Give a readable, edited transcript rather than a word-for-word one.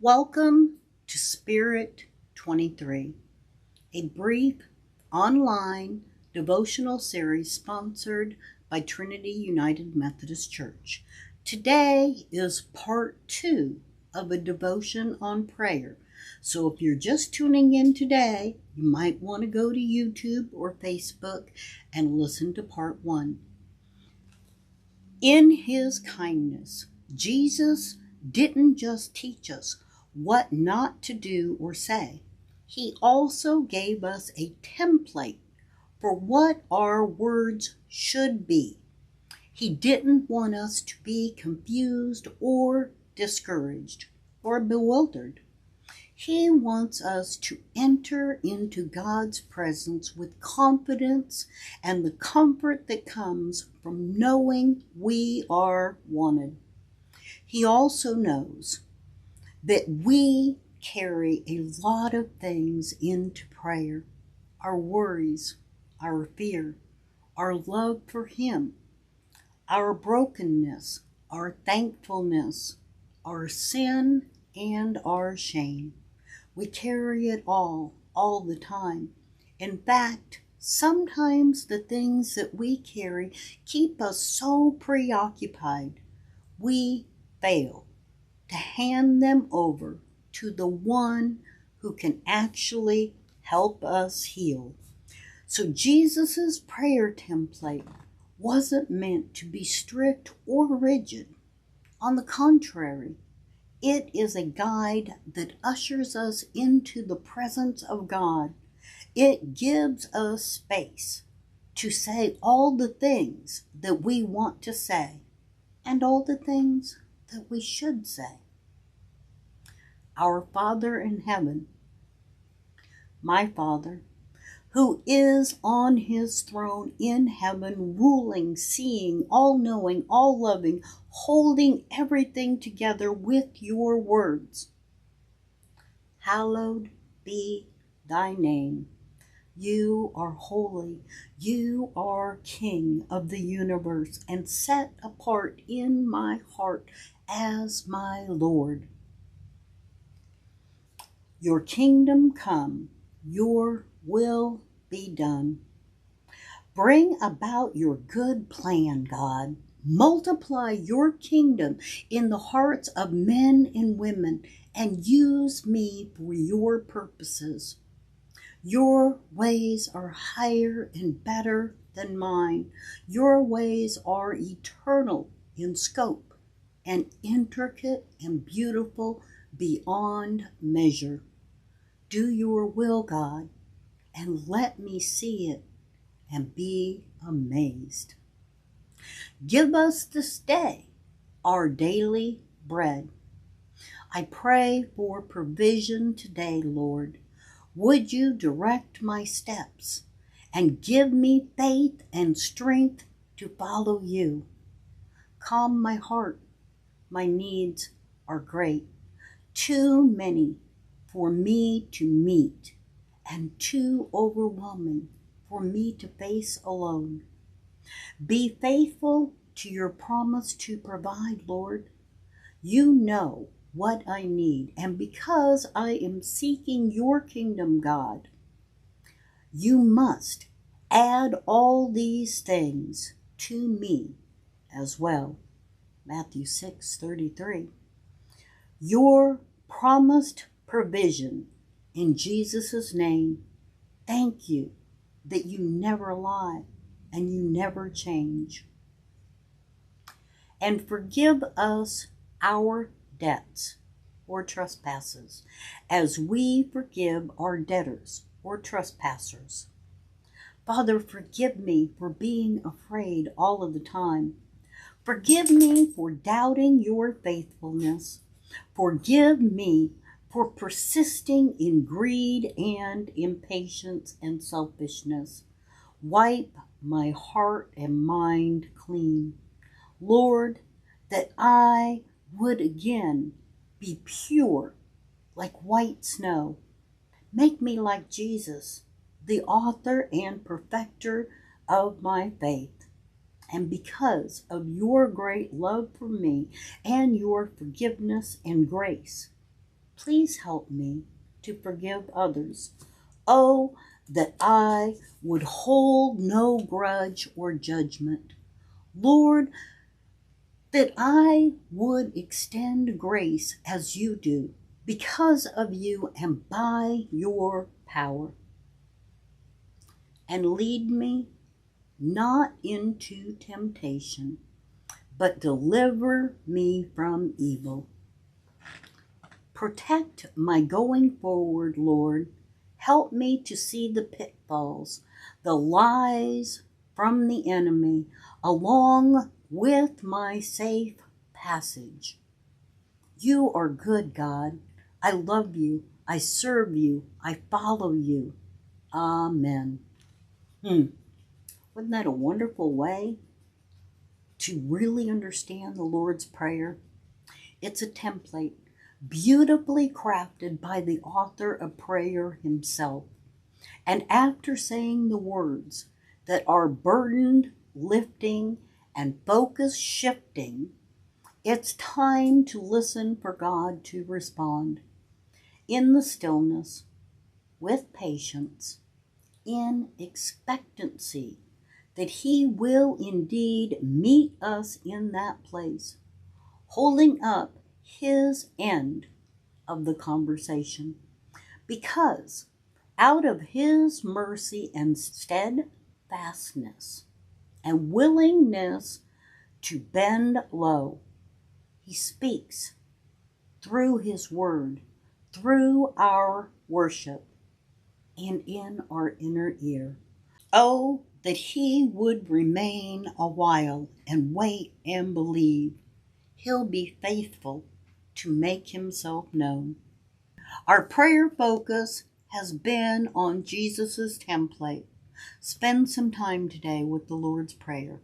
Welcome to Spirit 23, a brief online devotional series sponsored by Trinity United Methodist Church. Today is part 2 of a devotion on prayer. So if you're just tuning in today, you might want to go to YouTube or Facebook and listen to part 1. In his kindness, Jesus didn't just teach us what not to do or say. He also gave us a template for what our words should be. He didn't want us to be confused or discouraged or bewildered. He wants us to enter into God's presence with confidence and the comfort that comes from knowing we are wanted. He also knows that we carry a lot of things into prayer: our worries, our fear, our love for Him, our brokenness, our thankfulness, our sin, and our shame. We carry it all the time. In fact, sometimes the things that we carry keep us so preoccupied, we fail to hand them over to the one who can actually help us heal. So Jesus' prayer template wasn't meant to be strict or rigid. On the contrary, it is a guide that ushers us into the presence of God. It gives us space to say all the things that we want to say and all the things that we should say. Our Father in heaven, my Father, who is on his throne in heaven, ruling, seeing, all-knowing, all-loving, holding everything together with your words. Hallowed be thy name. You are holy. You are King of the universe and set apart in my heart as my Lord. Your kingdom come, your will be done. Bring about your good plan, God. Multiply your kingdom in the hearts of men and women and use me for your purposes. Your ways are higher and better than mine. Your ways are eternal in scope and intricate and beautiful beyond measure. Do your will, God, and let me see it and be amazed. Give us this day our daily bread. I pray for provision today, Lord. Would you direct my steps and give me faith and strength to follow you? Calm my heart. My needs are great, too many for me to meet, and too overwhelming for me to face alone. Be faithful to your promise to provide, Lord. You know what I need, and because I am seeking your kingdom, God, you must add all these things to me as well. Matthew 6:33. Your promised provision in Jesus' name. Thank you that you never lie and you never change. And forgive us our debts or trespasses as we forgive our debtors or trespassers. Father, forgive me for being afraid all of the time. Forgive me for doubting your faithfulness. Forgive me for persisting in greed and impatience and selfishness. Wipe my heart and mind clean. Lord, that I would again be pure like white snow. Make me like Jesus, the author and perfecter of my faith. And because of your great love for me and your forgiveness and grace, Please help me to forgive others. Oh, that I would hold no grudge or judgment. Lord, that I would extend grace as you do, because of you and by your power. And lead me not into temptation, but deliver me from evil. Protect my going forward, Lord. Help me to see the pitfalls, the lies from the enemy, along with my safe passage. You are good, God. I love you. I serve you. I follow you. Amen. Wasn't that a wonderful way to really understand the Lord's Prayer? It's a template beautifully crafted by the author of prayer himself. And after saying the words that are burden lifting and focus shifting, it's time to listen for God to respond in the stillness, with patience, in expectancy that He will indeed meet us in that place, holding up His end of the conversation. Because out of His mercy and steadfastness and willingness to bend low, He speaks through His word, through our worship, and in our inner ear. Oh, that He would remain a while and wait and believe. He'll be faithful to make Himself known. Our prayer focus has been on Jesus' template. Spend some time today with the Lord's Prayer.